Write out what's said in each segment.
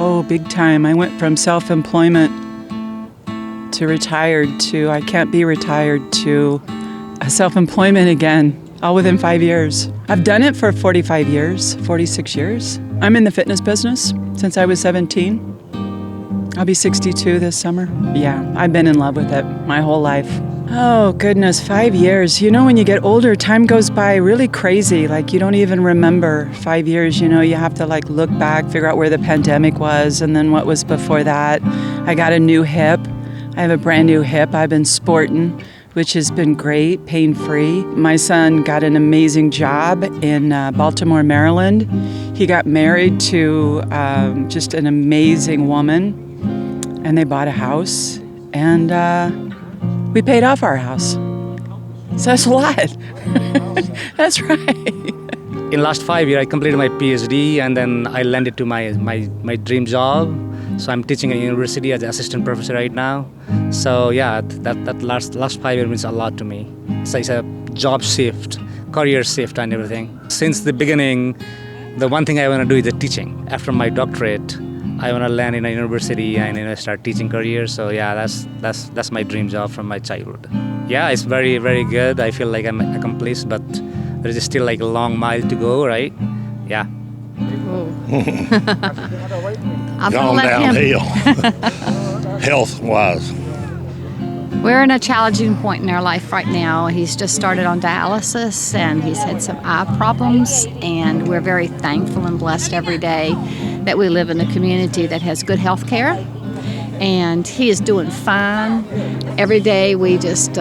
Oh, big time. I went from self-employment to retired to I can't be retired to self-employment again, all within 5 years. I've done it for 45 years, 46 years. I'm in the fitness business since I was 17. I'll be 62 this summer. Yeah, I've been in love with it my whole life. Oh, goodness, 5 years. You know, when you get older, time goes by really crazy. Like, you don't even remember 5 years. You know, you have to, like, look back, figure out where the pandemic was, and then what was before that. I got a new hip. I have a brand new hip I've been sporting, which has been great, pain-free. My son got an amazing job in Baltimore, Maryland. He got married to just an amazing woman, and they bought a house, and we paid off our house. So that's a lot. That's right. In last 5 years, I completed my PhD, and then I landed to my dream job. So I'm teaching at university as an assistant professor right now. So yeah, that last 5 years means a lot to me. So it's a job shift, career shift and everything. Since the beginning, the one thing I want to do is the teaching. After my doctorate, I want to land in a university and start teaching career. So yeah, that's my dream job from my childhood. Yeah, it's very, very good. I feel like I'm accomplished, but there's still like a long mile to go, right? Yeah. I'm gone downhill, health-wise. We're in a challenging point in our life right now. He's just started on dialysis, and he's had some eye problems, and we're very thankful and blessed every day that we live in a community that has good health care, and he is doing fine. Every day we just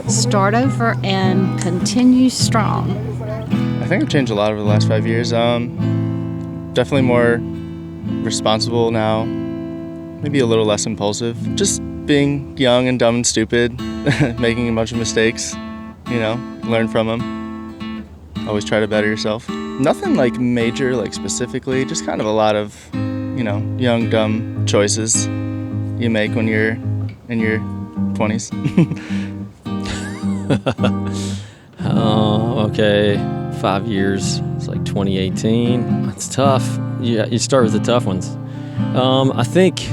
start over and continue strong. I think I've changed a lot over the last 5 years. Definitely more responsible now, maybe a little less impulsive. Just being young and dumb and stupid, making a bunch of mistakes, you know, learn from them. Always try to better yourself. Nothing like major, like specifically, just kind of a lot of, you know, young, dumb choices you make when you're in your 20s. Okay, 5 years. It's like 2018. It's tough. Yeah, you start with the tough ones. I think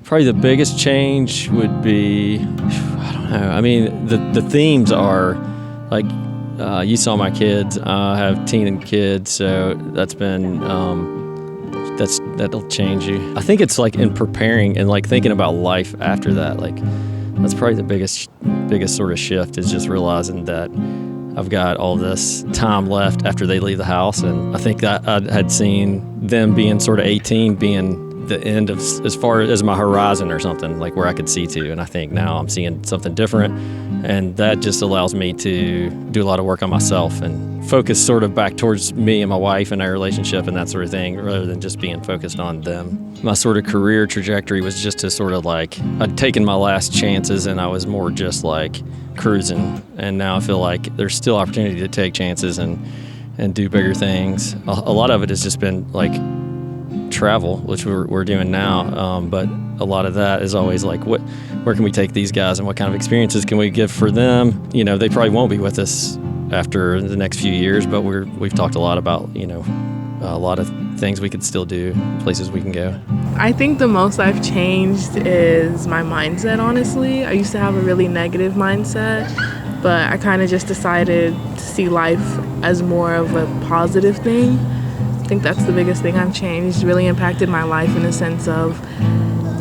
probably the biggest change would be, I don't know. I mean, the themes are like, you saw my kids. I have teen kids, so that's been that'll change you. I think it's like in preparing and like thinking about life after that. Like that's probably the biggest sort of shift is just realizing that I've got all this time left after they leave the house, and I think that I had seen them being sort of 18 being the end of as far as my horizon or something, like where I could see to, and I think now I'm seeing something different, and that just allows me to do a lot of work on myself and focus sort of back towards me and my wife and our relationship and that sort of thing, rather than just being focused on them. My sort of career trajectory was just to sort of like, I'd taken my last chances and I was more just like cruising, and now I feel like there's still opportunity to take chances and do bigger things. A lot of it has just been like travel, which we're doing now, but a lot of that is always like, where can we take these guys and what kind of experiences can we give for them? You know, they probably won't be with us after the next few years, but we've talked a lot about, you know, a lot of things we could still do, places we can go. I think the most I've changed is my mindset, honestly. I used to have a really negative mindset, but I kind of just decided to see life as more of a positive thing. I think that's the biggest thing I've changed. It's really impacted my life in the sense of,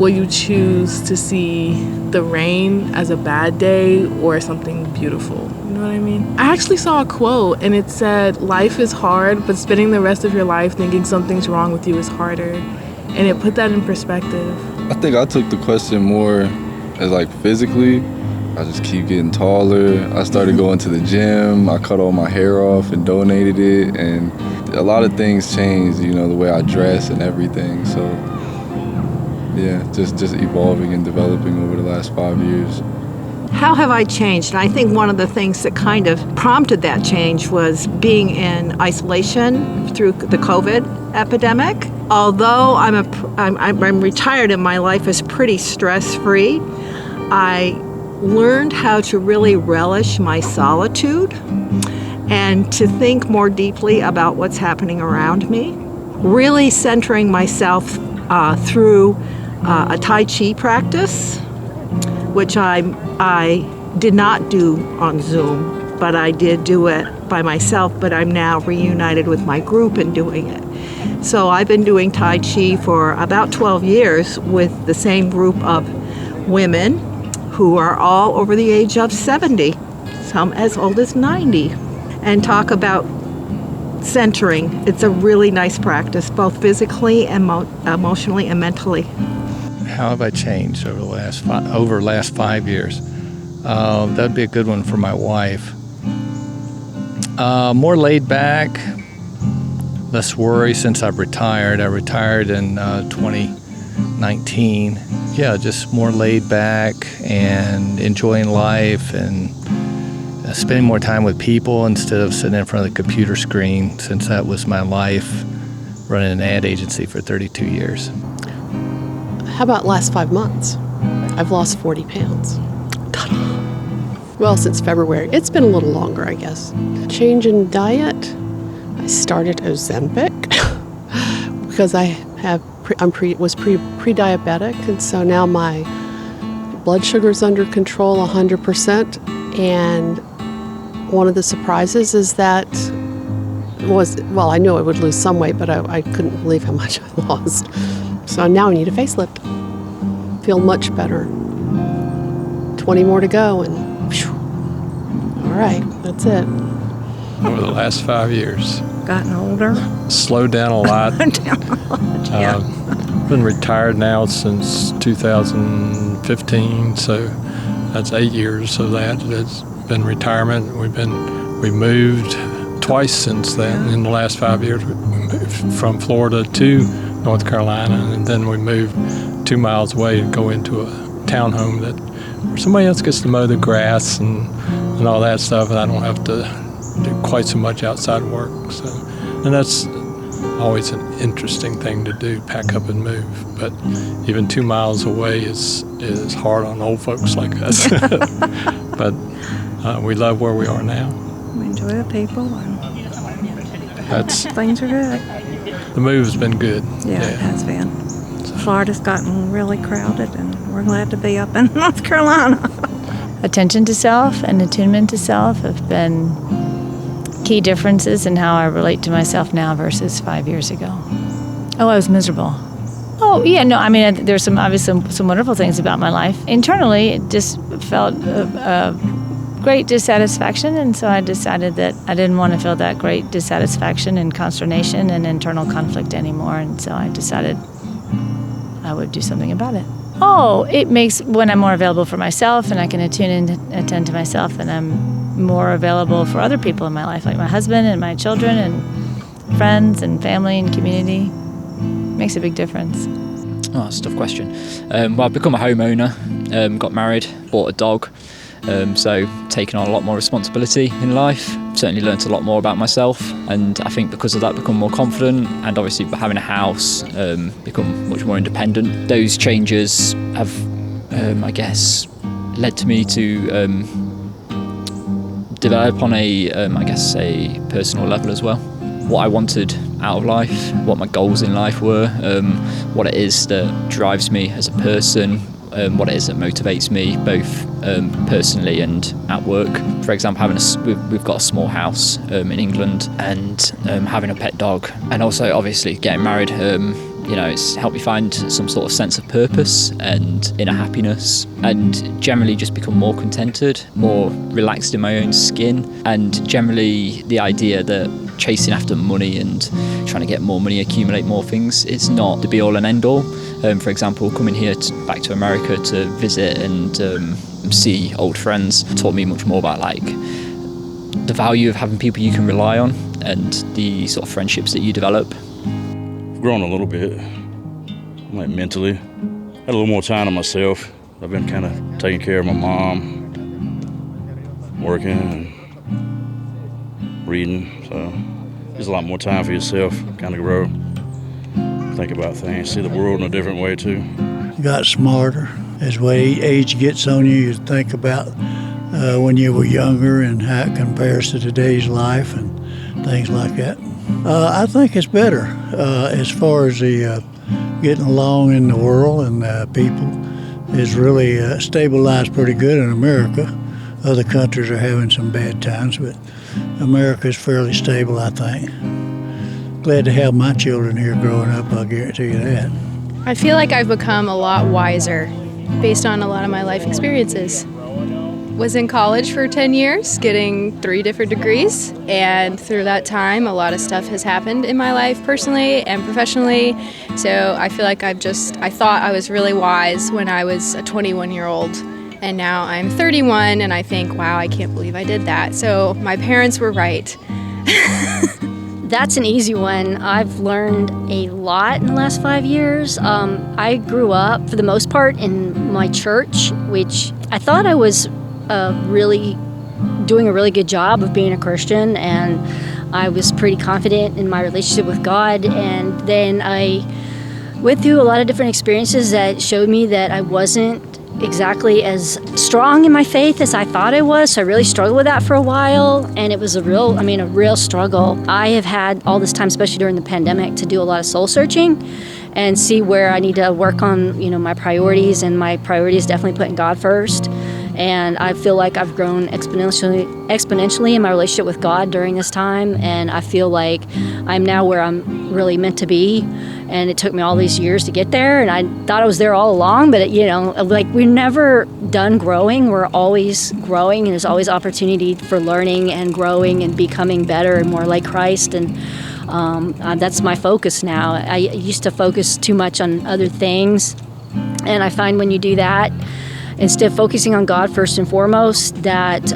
will you choose to see the rain as a bad day or something beautiful? You know what I mean? I actually saw a quote and it said, life is hard, but spending the rest of your life thinking something's wrong with you is harder. And it put that in perspective. I think I took the question more as like physically. I just keep getting taller. I started going to the gym. I cut all my hair off and donated it. And a lot of things changed, you know, the way I dress and everything. So yeah, just evolving and developing over the last 5 years. How have I changed? And I think one of the things that kind of prompted that change was being in isolation through the COVID epidemic. Although I'm retired and my life is pretty stress-free, I learned how to really relish my solitude and to think more deeply about what's happening around me. Really centering myself through a Tai Chi practice, which I did not do on Zoom, but I did do it by myself, but I'm now reunited with my group and doing it. So I've been doing Tai Chi for about 12 years with the same group of women who are all over the age of 70, some as old as 90, and talk about centering. It's a really nice practice, both physically and emotionally and mentally. How have I changed over the last 5 years? That'd be a good one for my wife. More laid back, less worry since I've retired. I retired in 2019. Yeah, just more laid back and enjoying life and spending more time with people instead of sitting in front of the computer screen, since that was my life, running an ad agency for 32 years. How about last 5 months? I've lost 40 pounds. Well, since February. It's been a little longer, I guess. Change in diet. I started Ozempic because was pre-diabetic, and so now my blood sugar's under control 100%. And one of the surprises is that I knew I would lose some weight, but I couldn't believe how much I lost. So now I need a facelift. Feel much better. 20 more to go, and whew. All right, that's it. Over the last 5 years. Gotten older. Slowed down a lot. Yeah. Been retired now since 2015, so that's 8 years of that. It's been retirement. We moved twice since then. In the last 5 years, we moved from Florida to North Carolina, and then we moved 2 miles away to go into a townhome where somebody else gets to mow the grass and all that stuff, and I don't have to do quite so much outside work. So, and that's always an interesting thing to do, pack up and move. But even 2 miles away is hard on old folks like us. But we love where we are now. We enjoy the people, and things are good. The move's been good. Yeah, it has been. Florida's gotten really crowded, and we're glad to be up in North Carolina. Attention to self and attunement to self have been key differences in how I relate to myself now versus 5 years ago. Oh, I was miserable. Oh, yeah, no, I mean, there's some wonderful things about my life. Internally, it just felt great dissatisfaction, and so I decided that I didn't want to feel that great dissatisfaction and consternation and internal conflict anymore, and so I decided I would do something about it. Oh, it makes, when I'm more available for myself and I can attune and attend to myself, and I'm more available for other people in my life, like my husband and my children and friends and family and community. Makes a big difference. Oh, that's a tough question. Well, I've become a homeowner, got married, bought a dog, so taken on a lot more responsibility in life. Certainly learnt a lot more about myself, and I think because of that become more confident, and obviously having a house, become much more independent. Those changes have, I guess, led to me to develop on a personal level as well. What I wanted out of life, what my goals in life were, what it is that drives me as a person, what it is that motivates me both personally and at work. For example, we've got a small house in England, and having a pet dog, and also obviously getting married. It's helped me find some sort of sense of purpose and inner happiness, and generally just become more contented, more relaxed in my own skin, and generally the idea that chasing after money and trying to get more money, accumulate more things, it's not the be-all and end-all. For example, coming here back to America to visit and see old friends taught me much more about the value of having people you can rely on and the sort of friendships that you develop. Grown a little bit, mentally. Had a little more time to myself. I've been kind of taking care of my mom, working and reading, so there's a lot more time for yourself, kind of grow, think about things, see the world in a different way too. Got smarter. As age gets on you, you think about when you were younger and how it compares to today's life and things like that. I think it's better as far as the getting along in the world and people is really stabilized pretty good in America. Other countries are having some bad times, but America is fairly stable, I think. Glad to have my children here growing up, I'll guarantee you that. I feel like I've become a lot wiser based on a lot of my life experiences. Was in college for 10 years, getting 3 different degrees, and through that time, a lot of stuff has happened in my life personally and professionally. So I feel like I thought I was really wise when I was a 21-year-old, and now I'm 31, and I think, wow, I can't believe I did that. So my parents were right. That's an easy one. I've learned a lot in the last 5 years. I grew up, for the most part, in my church, which I thought I was really doing a really good job of being a Christian, and I was pretty confident in my relationship with God. And then I went through a lot of different experiences that showed me that I wasn't exactly as strong in my faith as I thought I was. So I really struggled with that for a while, and it was a real struggle. I have had all this time, especially during the pandemic, to do a lot of soul searching and see where I need to work on, my priorities, and my priority is definitely putting God first. And I feel like I've grown exponentially in my relationship with God during this time, and I feel like I'm now where I'm really meant to be. And it took me all these years to get there, and I thought I was there all along, but we're never done growing. We're always growing, and there's always opportunity for learning and growing and becoming better and more like Christ. And that's my focus now. I used to focus too much on other things, and I find when you do that, instead of focusing on God first and foremost, that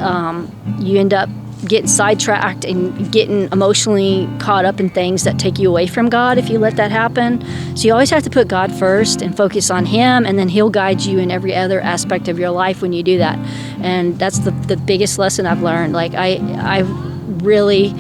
you end up getting sidetracked and getting emotionally caught up in things that take you away from God if you let that happen. So you always have to put God first and focus on Him, and then He'll guide you in every other aspect of your life when you do that. And that's the biggest lesson I've learned. Like I really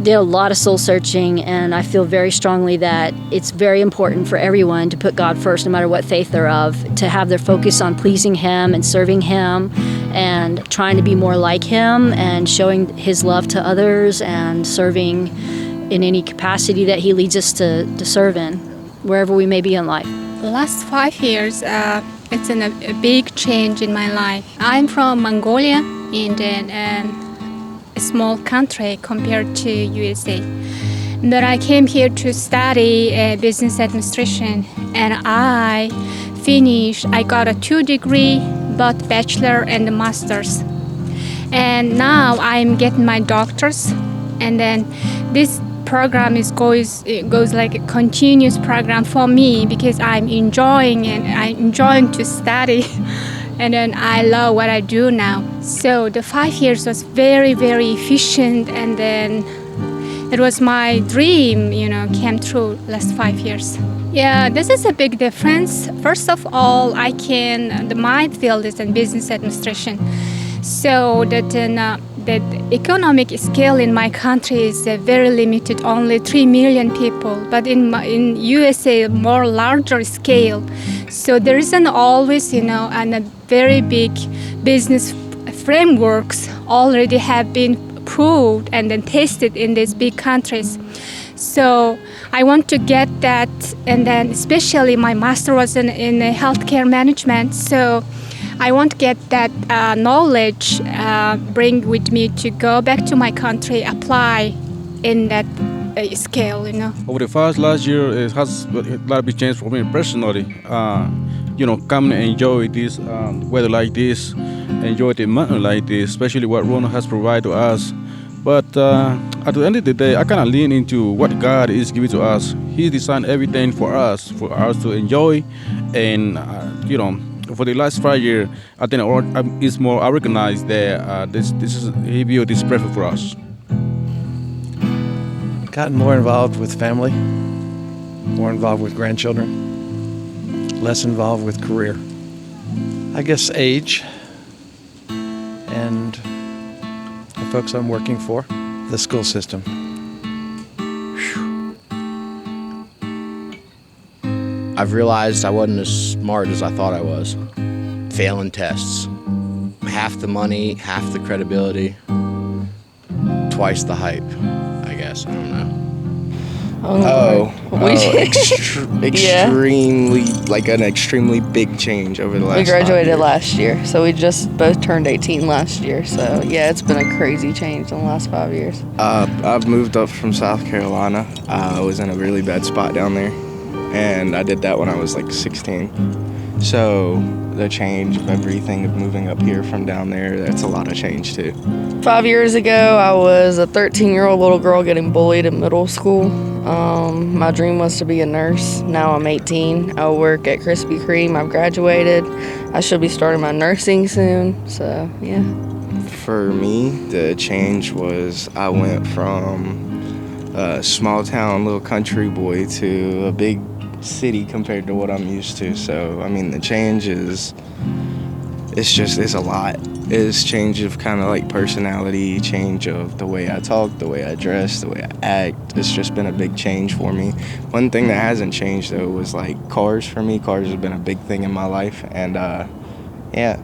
did a lot of soul searching, and I feel very strongly that it's very important for everyone to put God first, no matter what faith they're of, to have their focus on pleasing Him and serving Him and trying to be more like Him and showing His love to others and serving in any capacity that He leads us to serve in, wherever we may be in life. The last 5 years, it's a big change in my life. I'm from Mongolia, and a small country compared to USA. But I came here to study business administration, and I got a 2 degree, both bachelor and master's. And now I'm getting my doctor's, and then this program goes like a continuous program for me because I'm enjoying to study. And then I love what I do now. So the 5 years was very, very efficient, and then it was my dream, came true last 5 years. Yeah, this is a big difference. First of all, my field is in business administration. So that economic scale in my country is very limited, only 3 million people. But in USA, more larger scale. So there isn't always, and a very big business frameworks already have been proved and then tested in these big countries. So I want to get that, and then especially my master was in healthcare management. So I want to get that knowledge, bring with me to go back to my country, apply in that scale, Over the last year, it has a lot of big change for me personally. Come and enjoy this weather like this, enjoy the mountain like this, especially what Ronald has provided to us. But at the end of the day, I kind of lean into what God is giving to us. He designed everything for us to enjoy, and for the last 5 years, I think it's more. I recognize that He built this perfect for us. Gotten more involved with family, more involved with grandchildren, less involved with career. I guess age and the folks I'm working for, the school system. I've realized I wasn't as smart as I thought I was. Failing tests. Half the money, half the credibility, twice the hype, I guess. I don't know. Extremely, like an extremely big change over the last 5 We years. graduated last year, so we just both turned 18 last year. So yeah, it's been a crazy change in the last 5 years. I've moved up from South Carolina. I was in a really bad spot down there, and I did that when I was like 16. So the change of everything of moving up here from down there, that's a lot of change too. 5 years ago, I was a 13-year-old little girl getting bullied in middle school. My dream was to be a nurse. Now I'm 18. I work at Krispy Kreme. I've graduated. I should be starting my nursing soon. So yeah. For me, the change was I went from a small town little country boy to a big city compared to what I'm used to. So I mean the change is it's a lot. It's change of kind of like personality, change of the way I talk, the way I dress, the way I act. It's just been a big change for me. One thing that hasn't changed though was like cars for me. Cars have been a big thing in my life, and yeah,